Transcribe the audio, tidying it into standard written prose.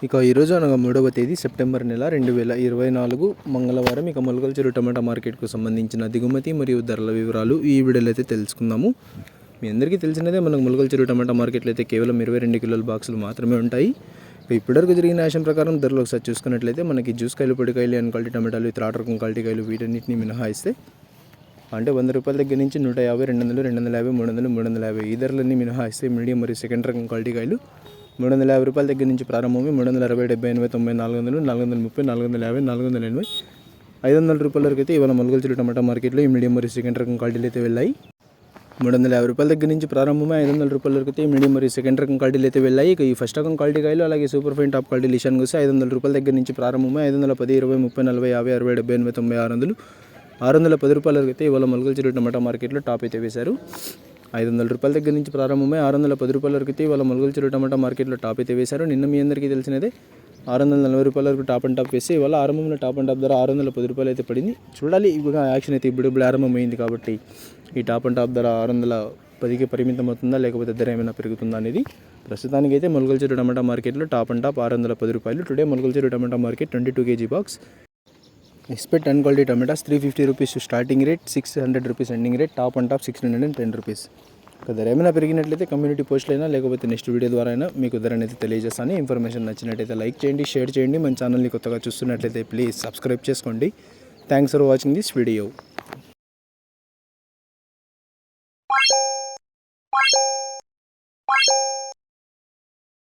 ఇక ఈరోజు అనగా 3వ తేదీ సెప్టెంబర్ నెల 2024 మంగళవారం. ఇక మొలకల్చెరు టమాటా మార్కెట్కు సంబంధించిన దిగుమతి మరియు ధరల వివరాలు ఈ వీడియోలో అయితే తెలుసుకుందాము. మీ అందరికీ తెలిసినదే, మనకు మొలకల్చెరు టమాటా మార్కెట్లో అయితే కేవలం 22 కిలోల బాక్సులు మాత్రమే ఉంటాయి. ఇప్పటివరకు జరిగిన యాక్షన్ ప్రకారం ధరలు ఒకసారి చూసుకున్నట్లయితే మనకి జ్యూస్ కాయలు, పొడికాయలు, అండ్ క్వాలిటీ టమాటాలు, త్రాట రకం క్వాలిటీ కాయలు వీటన్నిటిని మినహాయిస్తే అంటే 100 రూపాయల దగ్గర నుంచి 150, 200, 250, 300, 350 ఈ ధరలన్నీ మినహాయిస్తే మీడియం మరియు సెకండ్ రకం క్వాలిటీ కాయలు 350 రూపాయల దగ్గర నుంచి ప్రారంభమై 360, 70, 80, 90, 400, 430, 450, 480, 500 రూపాయల వరకు అయితే ఇవాళ మొలకల్చెరు టమాటా మార్కెట్లో ఈ మీడియం మరియు సెకండ్ రకం క్వాలిటీలు అయితే వెళ్ళాయి. 350 రూపాయల దగ్గర నుంచి ప్రారంభమై 500 రూపాయల వరకు అయితే మీడియం మరియు సెకండ్ రకం క్వాలిటీలు అయితే వెళ్ళాయి. ఇక ఈ ఫస్ట్ రకం క్వాలిటీ కాయలు అలాగే సూపర్ ఫైన్ టాప్ క్వాలిటీ లిషాన్కి వస్తే 500 రూపాయల దగ్గర నుంచి ప్రారంభమై 510, 20, 30, 40, 50, 60, 70, 80, 600, 610 రూపాయల వరకు అయితే ఇవాళ మొలకల్చెరు టమాటా మార్కెట్లో టాప్ అయితే వేశారు. 500 రూపాయల దగ్గర నుంచి ప్రారంభమై 610 రూపాయల వరకు అయితే ఇవాళ మొలకల్చెరు టమాటా మార్కెట్లో టాప్ అయితే వేశారు. నిన్న మీ అందరికీ తెలిసినదే 640 రూపాయల వరకు టాప్ అండ్ టాప్ వేసి ఇవాళ ఆరంభంలో టాప్ అండ్ టాప్ ధర 610 రూపాయలు అయితే పడింది. చూడాలి, ఇక యాక్షన్ అయితే ఇప్పుడు ఆరంభమైంది కాబట్టి ఈ టాప్ అండ్ టాప్ ధర 610కి పరిమితం అవుతుందా లేకపోతే ధర ఏమైనా పెరుగుతుందా అనేది. ప్రస్తుతానికి అయితే మొలకల్చెరు టమాటా మార్కెట్లో టాప్ అండ్ టాప్ 610 రూపాయలు. Today Molakalcheru tomato market 22 kg box. Expect and quality tomatoes 350 rupees starting rate, 600 rupees ending rate, top and top 610 rupees. ధర ఏమైనా పెరిగినట్లయితే కమ్యూనిటీ పోస్టులు అయినా లేకపోతే నెక్స్ట్ వీడియో ద్వారా అయినా మీకు ధర అనేది తెలియజేస్తాను. ఇన్ఫర్మేషన్ నచ్చినట్టయితే లైక్ చేయండి, షేర్ చేయండి. మన ఛానల్ని కొత్తగా చూస్తున్నట్లయితే ప్లీజ్ సబ్స్క్రైబ్ చేసుకోండి. Thanks for watching this video.